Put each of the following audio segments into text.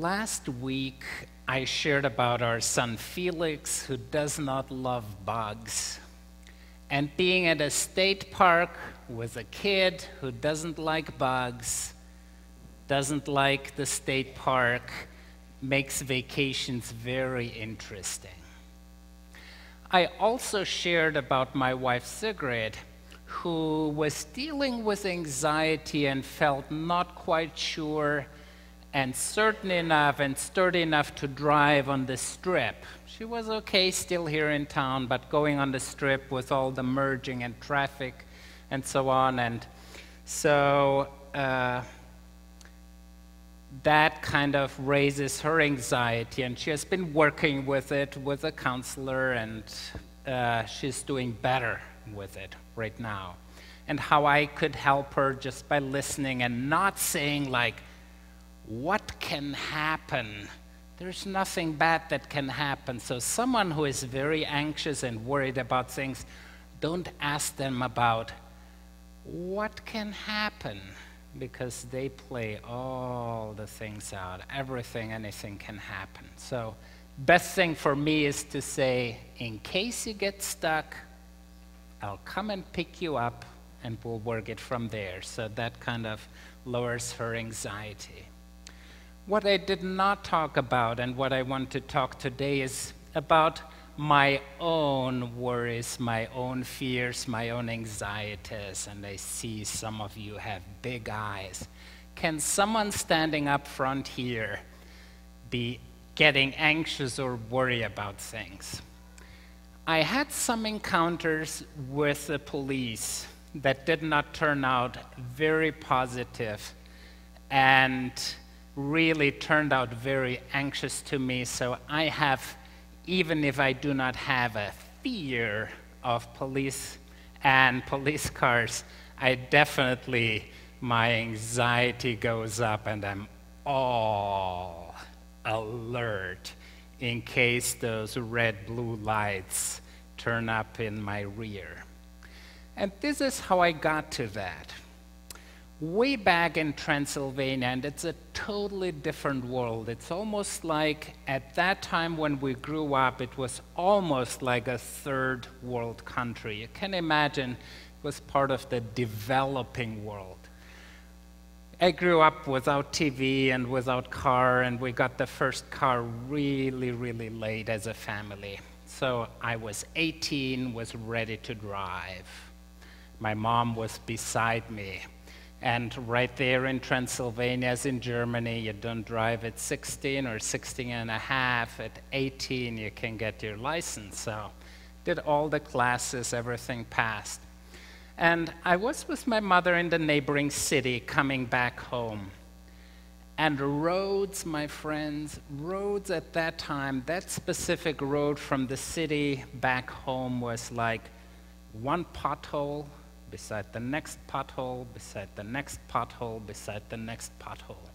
Last week, I shared about our son Felix, who does not love bugs. And being at a state park with a kid who doesn't like bugs, doesn't like the state park, makes vacations very interesting. I also shared about my wife Sigrid, who was dealing with anxiety and felt not quite sure and certain enough and sturdy enough to drive on the strip. She was okay still here in town, but going on the strip with all the merging and traffic and so on. And so that kind of raises her anxiety, and she has been working with it with a counselor, and she's doing better with it right now. And how I could help her just by listening and not saying like, what can happen? There's nothing bad that can happen. So someone who is very anxious and worried about things, don't ask them about what can happen, because they play all the things out. Everything, anything can happen. So best thing for me is to say, in case you get stuck, I'll come and pick you up and we'll work it from there. So that kind of lowers her anxiety. What I did not talk about and what I want to talk today is about my own worries, my own fears, my own anxieties, and I see some of you have big eyes. Can someone standing up front here be getting anxious or worry about things? I had some encounters with the police that did not turn out very positive and really turned out very anxious to me. So I have, even if I do not have a fear of police and police cars, I definitely, my anxiety goes up and I'm all alert in case those red, blue lights turn up in my rear. And this is how I got to that. Way back in Transylvania, and it's a totally different world. It's almost like, at that time when we grew up, it was almost like a third world country. You can imagine it was part of the developing world. I grew up without TV and without car, and we got the first car really, really late as a family. So I was 18, was ready to drive. My mom was beside me. And right there in Transylvania, as in Germany, you don't drive at 16 or 16 and a half. At 18, you can get your license. So did all the classes, everything passed. And I was with my mother in the neighboring city coming back home. And roads, my friends, roads at that time, that specific road from the city back home was like one pothole beside the next pothole, beside the next pothole, beside the next pothole.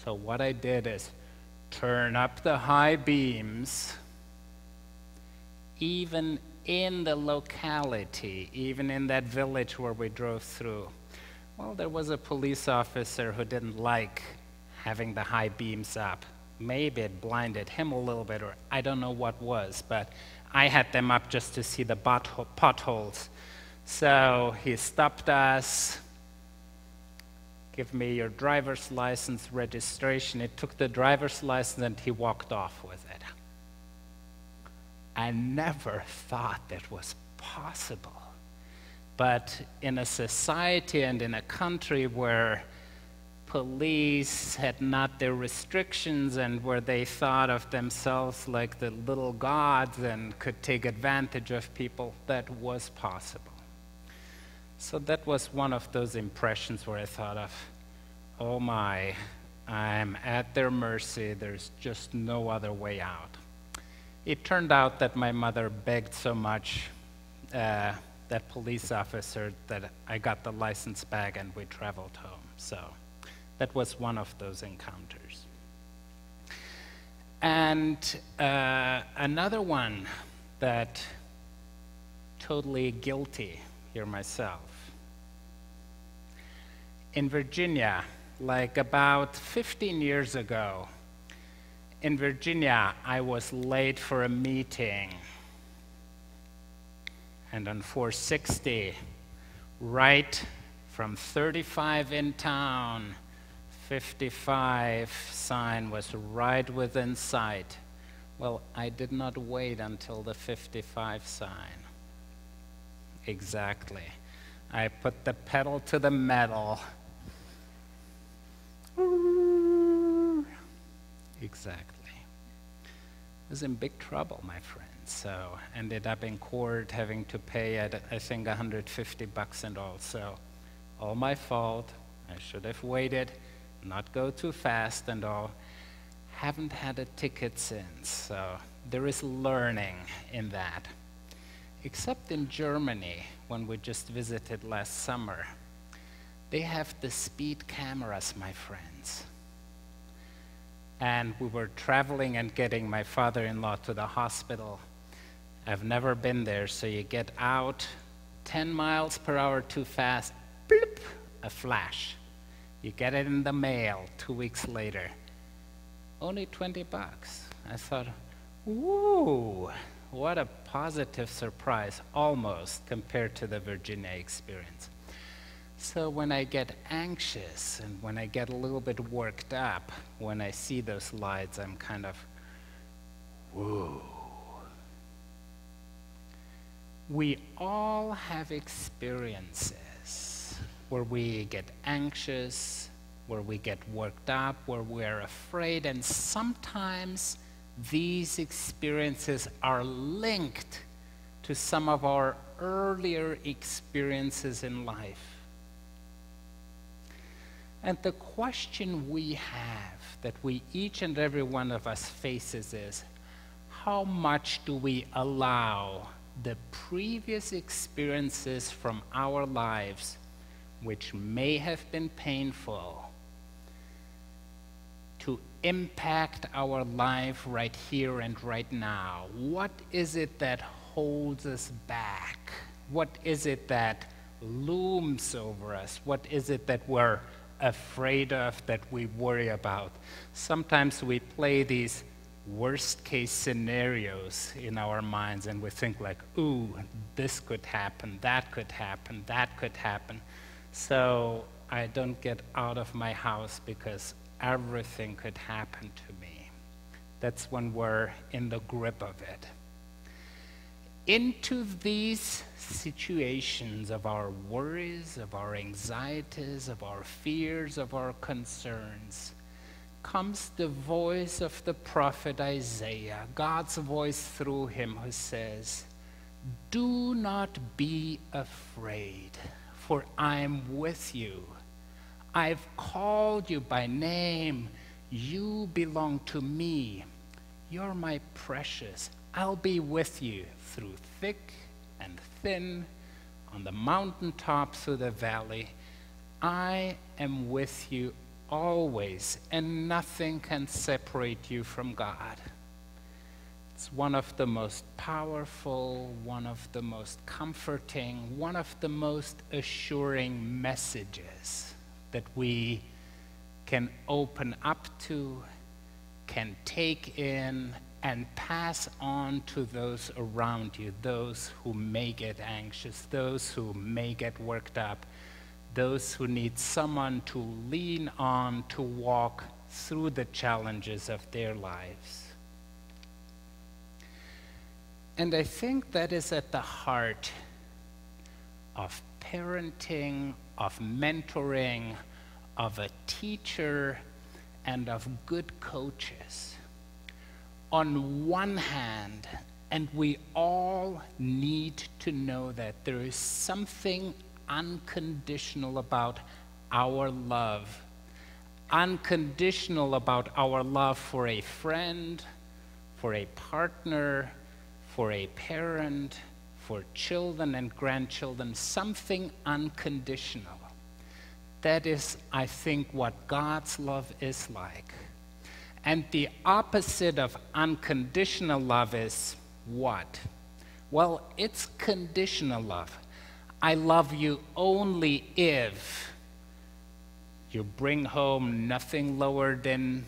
So what I did is turn up the high beams, even in the locality, even in that village where we drove through. Well, there was a police officer who didn't like having the high beams up. Maybe it blinded him a little bit, or I don't know what was, but I had them up just to see the potholes. So he stopped us, give me your driver's license, registration. He took the driver's license and he walked off with it. I never thought that was possible. But in a society and in a country where police had not their restrictions and where they thought of themselves like the little gods and could take advantage of people, that was possible. So that was one of those impressions where I thought of, oh my, I'm at their mercy, there's just no other way out. It turned out that my mother begged so much, that police officer, that I got the license back and we traveled home. So that was one of those encounters. And another one that totally guilty here myself. In Virginia, like about 15 years ago, in Virginia, I was late for a meeting. And on 460, right from 35 in town, 55 sign was right within sight. Well, I did not wait until the 55 sign. Exactly. I put the pedal to the metal. Exactly. I was in big trouble, my friends. So ended up in court having to pay, I think, $150 and all. So all my fault. I should have waited, not go too fast and all. Haven't had a ticket since. So there is learning in that. Except in Germany, when we just visited last summer, they have the speed cameras, my friends. And we were traveling and getting my father-in-law to the hospital. I've never been there, so you get out 10 miles per hour too fast, bloop, a flash. You get it in the mail 2 weeks later. Only $20. I thought, ooh, what a positive surprise, almost, compared to the Virginia experience. So when I get anxious and when I get a little bit worked up, when I see those lights, I'm kind of, whoa. We all have experiences where we get anxious, where we get worked up, where we're afraid, and sometimes these experiences are linked to some of our earlier experiences in life. And the question we have, that we each and every one of us faces is, how much do we allow the previous experiences from our lives, which may have been painful, to impact our life right here and right now? What is it that holds us back? What is it that looms over us? What is it that we're afraid of, that we worry about? Sometimes we play these worst case scenarios in our minds and we think like, ooh, this could happen, that could happen, that could happen. So I don't get out of my house because everything could happen to me. That's when we're in the grip of it. Into these situations of our worries, of our anxieties, of our fears, of our concerns, comes the voice of the prophet Isaiah, God's voice through him, who says, "Do not be afraid, for I am with you. I've called you by name. You belong to me. You're my precious. I'll be with you through thick and thin, on the mountaintop, through the valley. I am with you always, and nothing can separate you from God." It's one of the most powerful, one of the most comforting, one of the most assuring messages that we can open up to, can take in, and pass on to those around you, those who may get anxious, those who may get worked up, those who need someone to lean on to walk through the challenges of their lives. And I think that is at the heart of parenting, of mentoring, of a teacher, and of good coaches. On one hand, and we all need to know that there is something unconditional about our love, unconditional about our love for a friend, for a partner, for a parent, for children and grandchildren, something unconditional. That is, I think, what God's love is like. And the opposite of unconditional love is what? Well, it's conditional love. I love you only if you bring home nothing lower than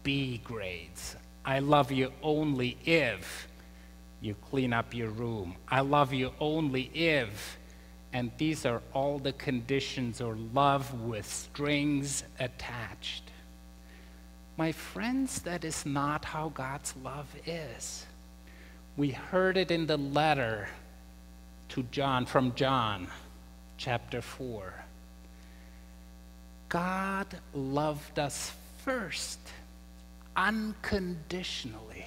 B grades. I love you only if you clean up your room. I love you only if, and these are all the conditions or love with strings attached. My friends, that is not how God's love is. We heard it in the letter to John, from John, chapter 4. God loved us first, unconditionally.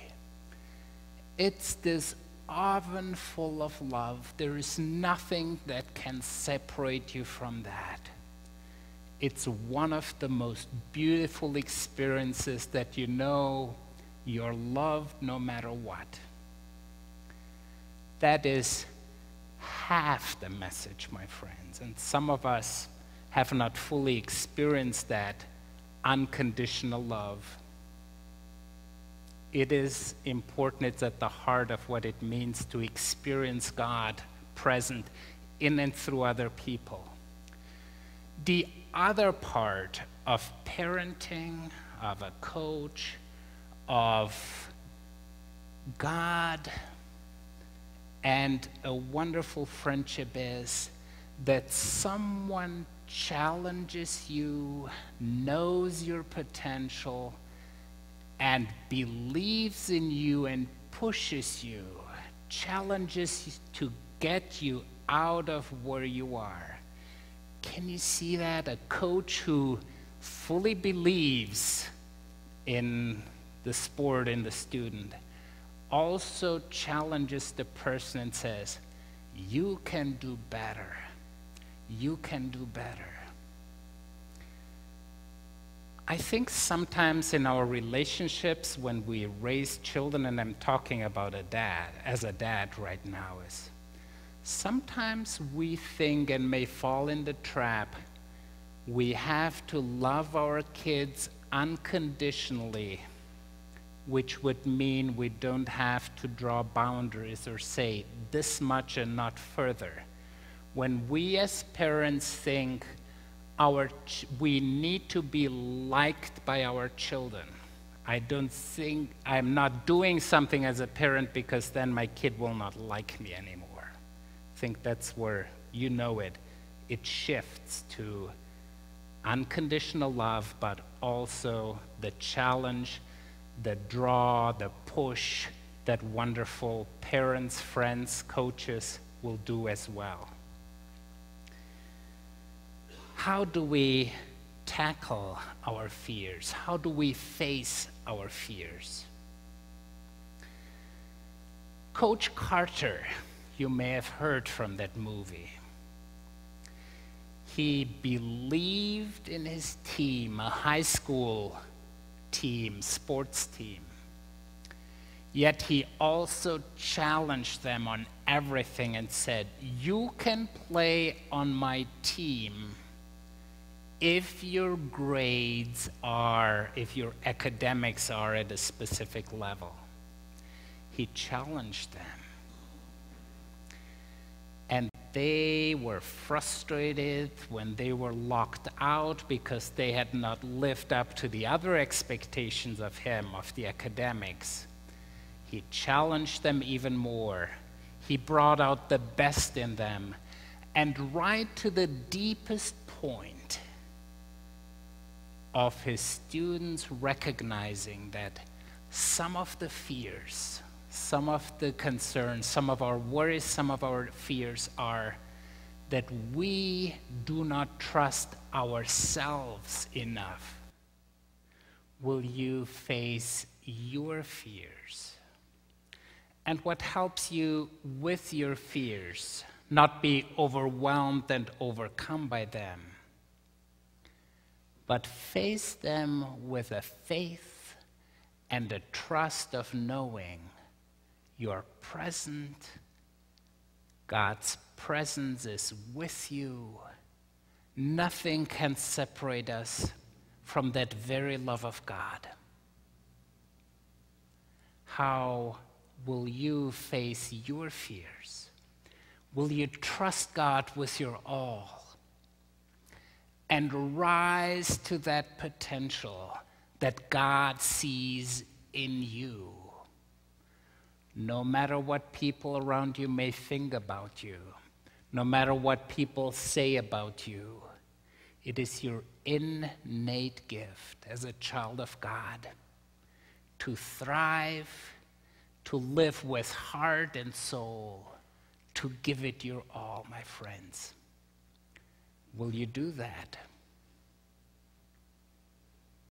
It's this oven full of love. There is nothing that can separate you from that. It's one of the most beautiful experiences that you know you're loved no matter what. That is half the message, my friends. And some of us have not fully experienced that unconditional love. It is important. It's at the heart of what it means to experience God present in and through other people. The other part of parenting, of a coach, of God, and a wonderful friendship is that someone challenges you, knows your potential, and believes in you and pushes you, challenges you to get you out of where you are. Can you see that? A coach who fully believes in the sport and the student also challenges the person and says, you can do better. You can do better. I think sometimes in our relationships when we raise children, and I'm talking about a dad right now, is sometimes we think and may fall in the trap, we have to love our kids unconditionally, which would mean we don't have to draw boundaries or say this much and not further. When we as parents think we need to be liked by our children, I'm not doing something as a parent because then my kid will not like me anymore. I think that's where it shifts to unconditional love, but also the challenge, the draw, the push that wonderful parents, friends, coaches will do as well. How do we tackle our fears? How do we face our fears? Coach Carter, you may have heard from that movie. He believed in his team, a high school team, sports team. Yet he also challenged them on everything and said, you can play on my team if your academics are at a specific level. He challenged them. And they were frustrated when they were locked out because they had not lived up to the other expectations of him, of the academics. He challenged them even more. He brought out the best in them. And right to the deepest point of his students recognizing that some of the fears, some of the concerns, some of our worries, some of our fears are that we do not trust ourselves enough. Will you face your fears? And what helps you with your fears, not be overwhelmed and overcome by them, but face them with a faith and a trust of knowing you're present, God's presence is with you. Nothing can separate us from that very love of God. How will you face your fears? Will you trust God with your all and rise to that potential that God sees in you. No matter what people around you may think about you, no matter what people say about you, it is your innate gift as a child of God to thrive, to live with heart and soul, to give it your all, my friends. Will you do that?